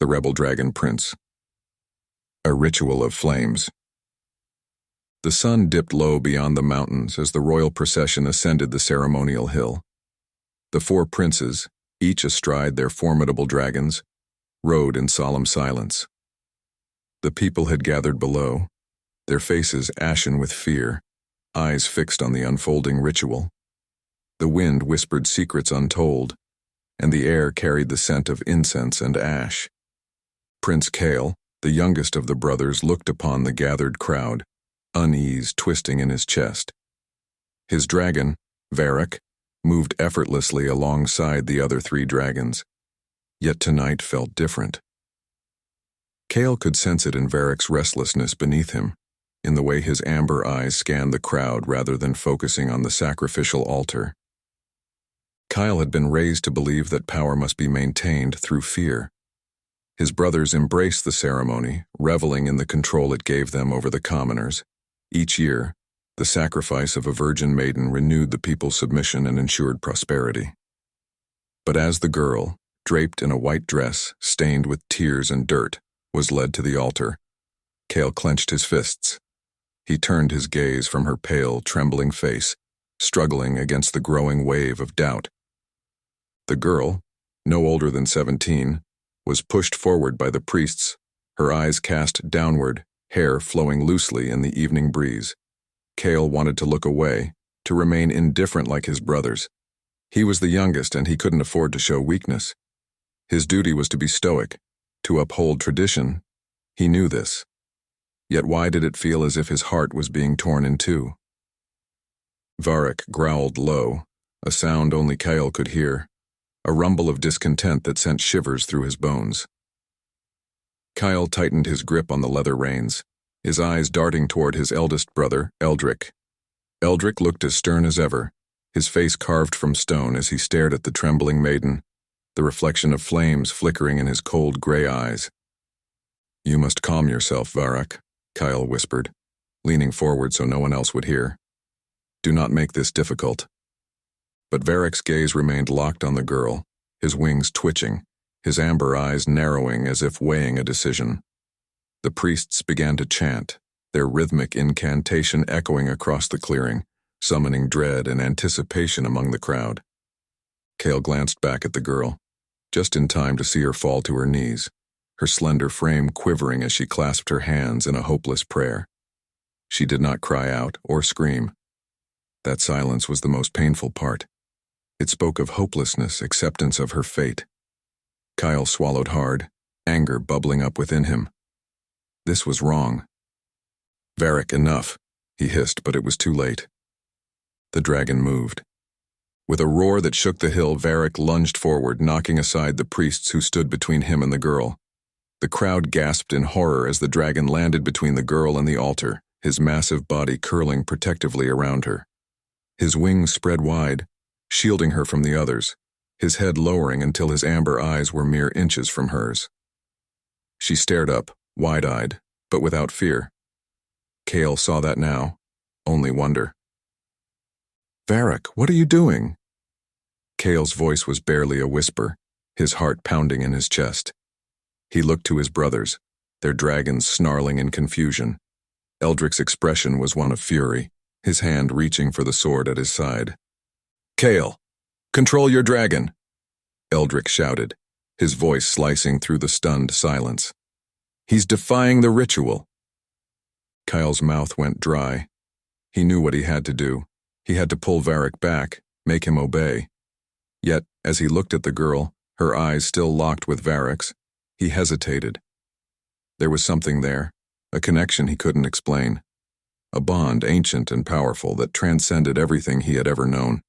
the rebel dragon prince. A ritual of flames. The sun dipped low beyond the mountains as the royal procession ascended the ceremonial hill. The four princes, each astride their formidable dragons, rode in solemn silence. The people had gathered below, their faces ashen with fear, eyes fixed on the unfolding ritual. The wind whispered secrets untold, and the air carried the scent of incense and ash. Prince Kale, the youngest of the brothers, looked upon the gathered crowd, unease twisting in his chest. His dragon, Varic, moved effortlessly alongside the other three dragons, yet tonight felt different. Kale could sense it in Varic's restlessness beneath him, in the way his amber eyes scanned the crowd rather than focusing on the sacrificial altar. Kael had been raised to believe that power must be maintained through fear. His brothers embraced the ceremony, reveling in the control it gave them over the commoners. Each year, the sacrifice of a virgin maiden renewed the people's submission and ensured prosperity. But as the girl, draped in a white dress stained with tears and dirt, was led to the altar, Kale clenched his fists. He turned his gaze from her pale, trembling face, struggling against the growing wave of doubt. The girl, no older than 17, was pushed forward by the priests, her eyes cast downward, hair flowing loosely in the evening breeze. Kale wanted to look away, to remain indifferent like his brothers. He was the youngest and he couldn't afford to show weakness. His duty was to be stoic, to uphold tradition. He knew this. Yet why did it feel as if his heart was being torn in two? Varic growled low, a sound only Kael could hear, a rumble of discontent that sent shivers through his bones. Kael tightened his grip on the leather reins, his eyes darting toward his eldest brother, Eldric. Eldric looked as stern as ever, his face carved from stone as he stared at the trembling maiden, the reflection of flames flickering in his cold gray eyes. "You must calm yourself, Varak," Kael whispered, leaning forward so no one else would hear. "Do not make this difficult." But Varic's gaze remained locked on the girl, his wings twitching, his amber eyes narrowing as if weighing a decision. The priests began to chant, their rhythmic incantation echoing across the clearing, summoning dread and anticipation among the crowd. Kale glanced back at the girl, just in time to see her fall to her knees, her slender frame quivering as she clasped her hands in a hopeless prayer. She did not cry out or scream. That silence was the most painful part. It spoke of hopelessness, acceptance of her fate. Kael swallowed hard, anger bubbling up within him. This was wrong. "Varic, enough," he hissed, but it was too late. The dragon moved. With a roar that shook the hill, Varic lunged forward, knocking aside the priests who stood between him and the girl. The crowd gasped in horror as the dragon landed between the girl and the altar, his massive body curling protectively around her. His wings spread wide, shielding her from the others, his head lowering until his amber eyes were mere inches from hers. She stared up, wide-eyed, but without fear. Kale saw that now, only wonder. "Varic, what are you doing?" Kale's voice was barely a whisper, his heart pounding in his chest. He looked to his brothers, their dragons snarling in confusion. Eldric's expression was one of fury, his hand reaching for the sword at his side. "Kale, control your dragon!" Eldric shouted, his voice slicing through the stunned silence. "He's defying the ritual." Kyle's mouth went dry. He knew what he had to do. He had to pull Varic back, make him obey. Yet, as he looked at the girl, her eyes still locked with Varic's, he hesitated. There was something there, a connection he couldn't explain. A bond ancient and powerful that transcended everything he had ever known.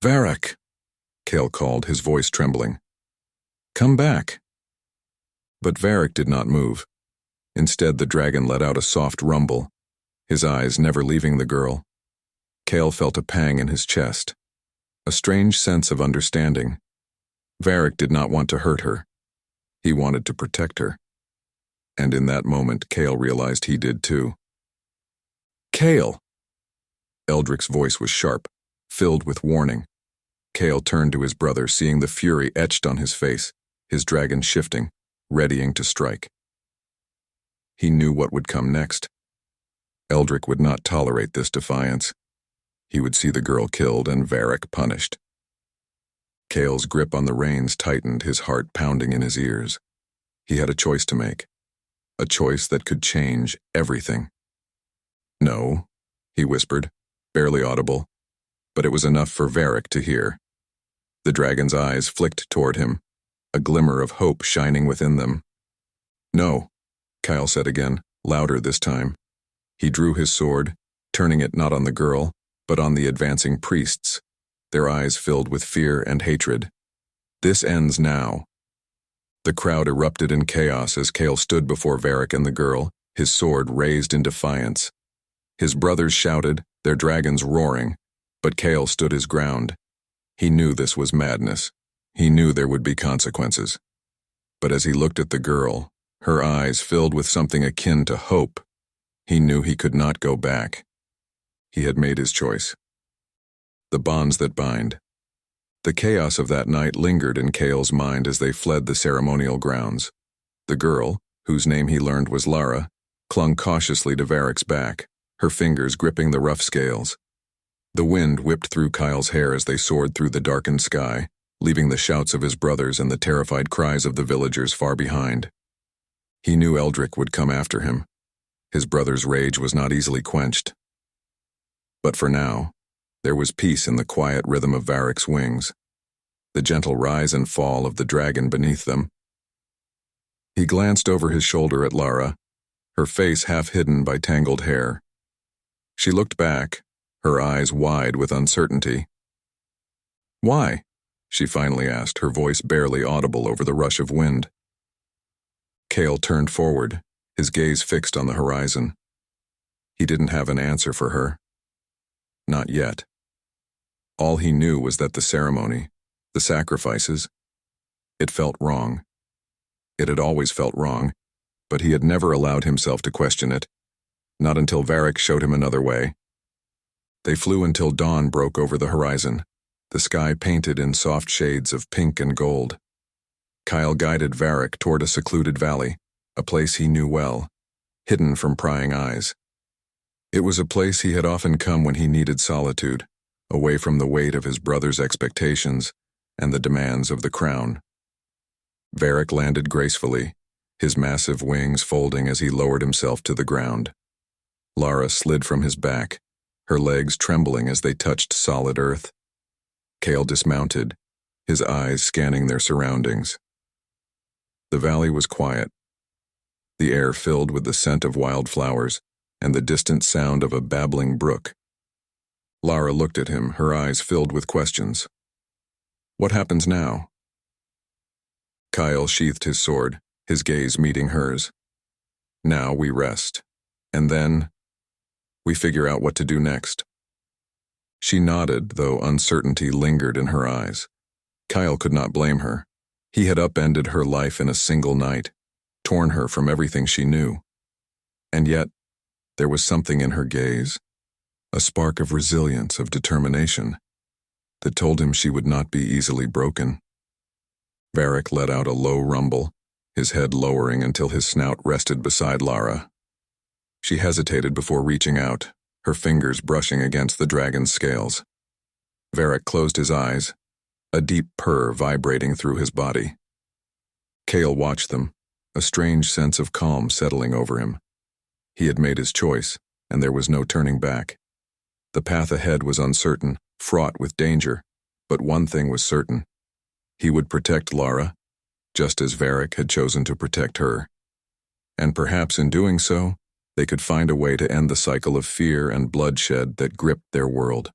"Varic," Kale called, his voice trembling. "Come back." But Varic did not move. Instead, the dragon let out a soft rumble, his eyes never leaving the girl. Kale felt a pang in his chest, a strange sense of understanding. Varic did not want to hurt her. He wanted to protect her. And in that moment, Kale realized he did too. "Kale!" Eldric's voice was sharp, filled with warning. Kale turned to his brother, seeing the fury etched on his face, his dragon shifting, readying to strike. He knew what would come next. Eldrick would not tolerate this defiance. He would see the girl killed and Varic punished. Kale's grip on the reins tightened, his heart pounding in his ears. He had a choice to make. A choice that could change everything. "No," he whispered, barely audible, but it was enough for Varic to hear. The dragon's eyes flicked toward him, a glimmer of hope shining within them. "No," Kael said again, louder this time. He drew his sword, turning it not on the girl, but on the advancing priests, their eyes filled with fear and hatred. "This ends now." The crowd erupted in chaos as Kale stood before Varic and the girl, his sword raised in defiance. His brothers shouted, their dragons roaring, but Kale stood his ground. He knew this was madness. He knew there would be consequences. But as he looked at the girl, her eyes filled with something akin to hope, he knew he could not go back. He had made his choice. The bonds that bind. The chaos of that night lingered in Kale's mind as they fled the ceremonial grounds. The girl, whose name he learned was Lara, clung cautiously to Varic's back, her fingers gripping the rough scales. The wind whipped through Kyle's hair as they soared through the darkened sky, leaving the shouts of his brothers and the terrified cries of the villagers far behind. He knew Eldrick would come after him. His brother's rage was not easily quenched. But for now, there was peace in the quiet rhythm of Varic's wings, the gentle rise and fall of the dragon beneath them. He glanced over his shoulder at Lara, her face half hidden by tangled hair. She looked back, her eyes wide with uncertainty. "Why?" she finally asked, her voice barely audible over the rush of wind. Kale turned forward, his gaze fixed on the horizon. He didn't have an answer for her. Not yet. All he knew was that the ceremony, the sacrifices, it felt wrong. It had always felt wrong, but he had never allowed himself to question it, not until Varic showed him another way. They flew until dawn broke over the horizon, the sky painted in soft shades of pink and gold. Kyle guided Varic toward a secluded valley, a place he knew well, hidden from prying eyes. It was a place he had often come when he needed solitude, away from the weight of his brother's expectations and the demands of the crown. Varic landed gracefully, his massive wings folding as he lowered himself to the ground. Lara slid from his back, her legs trembling as they touched solid earth. Kale dismounted, his eyes scanning their surroundings. The valley was quiet, the air filled with the scent of wildflowers and the distant sound of a babbling brook. Lara looked at him, her eyes filled with questions. "What happens now?" Kyle sheathed his sword, his gaze meeting hers. "Now we rest, and then we figure out what to do next." She nodded, though uncertainty lingered in her eyes. Kyle could not blame her. He had upended her life in a single night, torn her from everything she knew. And yet, there was something in her gaze, a spark of resilience, of determination, that told him she would not be easily broken. Varic let out a low rumble, his head lowering until his snout rested beside Lara. She hesitated before reaching out, her fingers brushing against the dragon's scales. Varic closed his eyes, a deep purr vibrating through his body. Kale watched them, a strange sense of calm settling over him. He had made his choice, and there was no turning back. The path ahead was uncertain, fraught with danger, but one thing was certain. He would protect Lara, just as Varic had chosen to protect her. And perhaps in doing so, they could find a way to end the cycle of fear and bloodshed that gripped their world.